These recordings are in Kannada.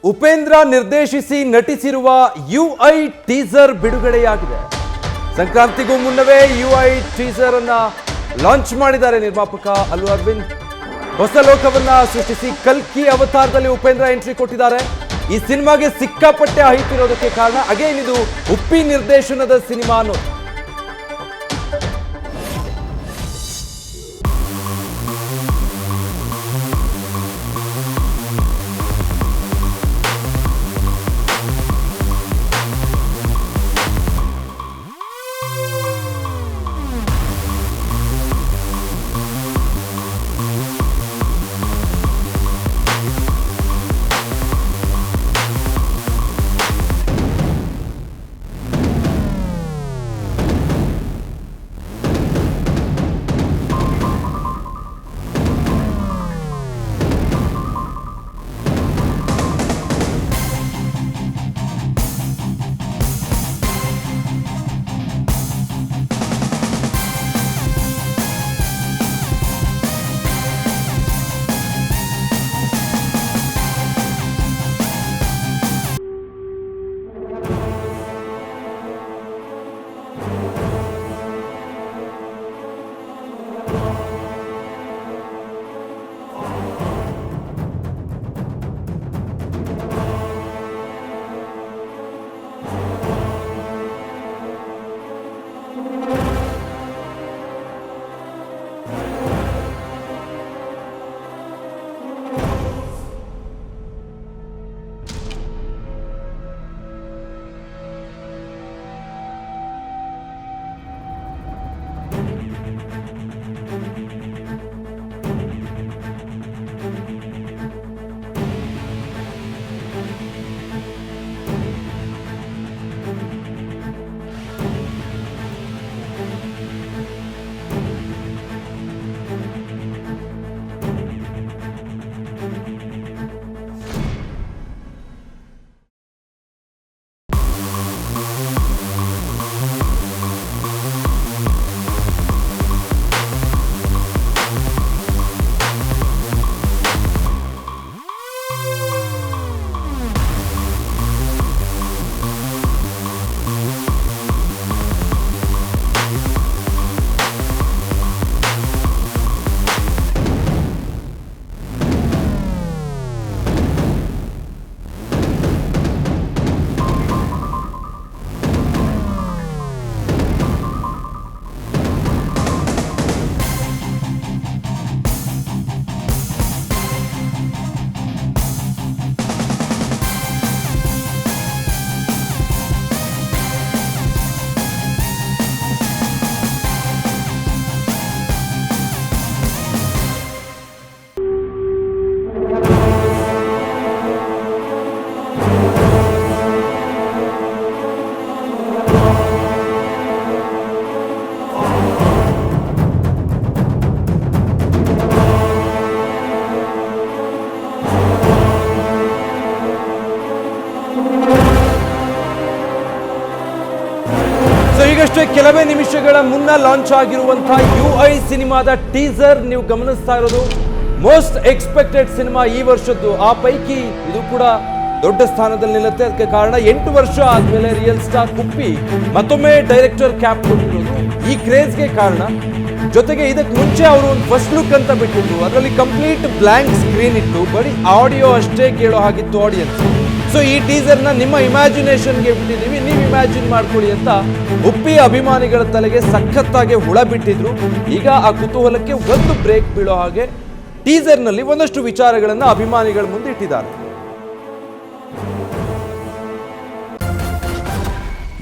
ಉಪೇಂದ್ರ ನಿರ್ದೇಶಿಸಿ ನಟಿಸಿರುವ ಯುಐ ಟೀಸರ್ ಬಿಡುಗಡೆಯಾಗಿದೆ. ಸಂಕ್ರಾಂತಿಗೂ ಮುನ್ನವೇ ಯುಐ ಟೀಸರ್ ಅನ್ನ ಲಾಂಚ್ ಮಾಡಿದ್ದಾರೆ ನಿರ್ಮಾಪಕ ಅಲ್ಲು ಅರವಿಂದ್. ಹೊಸ ಲೋಕವನ್ನ ಸೃಷ್ಟಿಸಿ ಕಲ್ಕಿ ಅವತಾರದಲ್ಲಿ ಉಪೇಂದ್ರ ಎಂಟ್ರಿ ಕೊಟ್ಟಿದ್ದಾರೆ. ಈ ಸಿನಿಮಾಗೆ ಸಿಕ್ಕಾಪಟ್ಟೆ ಹೈಪ್ ಇರೋದಕ್ಕೆ ಕಾರಣ ಅಗೇನ್ ಇದು ಉಪ್ಪಿ ನಿರ್ದೇಶನದ ಸಿನಿಮಾ ಅನ್ನೋದು. ಈಗಷ್ಟೇ ಕೆಲವೇ ನಿಮಿಷಗಳ ಮುನ್ನ ಲಾಂಚ್ ಆಗಿರುವಂತಹ ಯುಐ ಸಿನಿಮಾದ ಟೀಸರ್ ನೀವು ಗಮನಿಸ್ತಾ ಇರೋದು. ಮೋಸ್ಟ್ ಎಕ್ಸ್ಪೆಕ್ಟೆಡ್ ಸಿನಿಮಾ ಈ ವರ್ಷದ್ದು. ಆ ಪೈಕಿ ಇದು ಕೂಡ ದೊಡ್ಡ ಸ್ಥಾನದಲ್ಲಿ ನಿಲ್ಲುತ್ತೆ. ಅದಕ್ಕೆ ಕಾರಣ 8 ವರ್ಷ ಆದ್ಮೇಲೆ ರಿಯಲ್ ಸ್ಟಾರ್ ಉಪ್ಪಿ ಮತ್ತೊಮ್ಮೆ ಡೈರೆಕ್ಟರ್ ಕ್ಯಾಪ್ ಕೊಟ್ಟಿರೋದು ಈ ಕ್ರೇಜ್ಗೆ ಕಾರಣ. ಜೊತೆಗೆ ಇದಕ್ಕೆ ಮುಂಚೆ ಅವರು ಒಂದು ಫಸ್ಟ್ ಲುಕ್ ಅಂತ ಬಿಟ್ಟಿದ್ರು. ಅದರಲ್ಲಿ ಕಂಪ್ಲೀಟ್ ಬ್ಲ್ಯಾಂಕ್ ಸ್ಕ್ರೀನ್ ಇತ್ತು, ಬರೀ ಆಡಿಯೋ ಅಷ್ಟೇ ಕೇಳೋ ಹಾಗಿತ್ತು ಆಡಿಯನ್ಸ್. ಸೊ ಈ ಟೀಸರ್ನ ನಿಮ್ಮ ಇಮ್ಯಾಜಿನೇಷನ್ಗೆ ಬಿಟ್ಟಿದ್ದೀವಿ, ನೀವು ಇಮ್ಯಾಜಿನ್ ಮಾಡ್ಕೊಳ್ಳಿ ಅಂತ ಉಪ್ಪಿ ಅಭಿಮಾನಿಗಳ ತಲೆಗೆ ಸಖತ್ತಾಗಿ ಹುಳ ಬಿಟ್ಟಿದ್ರು. ಈಗ ಆ ಕುತೂಹಲಕ್ಕೆ ಒಂದು ಬ್ರೇಕ್ ಬೀಳೋ ಹಾಗೆ ಟೀಸರ್ನಲ್ಲಿ ಒಂದಷ್ಟು ವಿಚಾರಗಳನ್ನು ಅಭಿಮಾನಿಗಳ ಮುಂದೆ ಇಟ್ಟಿದ್ದಾರೆ.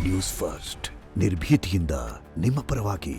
ನ್ಯೂಸ್ ಫಸ್ಟ್ ನಿರ್ಭೀತಿಯಿಂದ ನಿಮ್ಮ ಪರವಾಗಿ.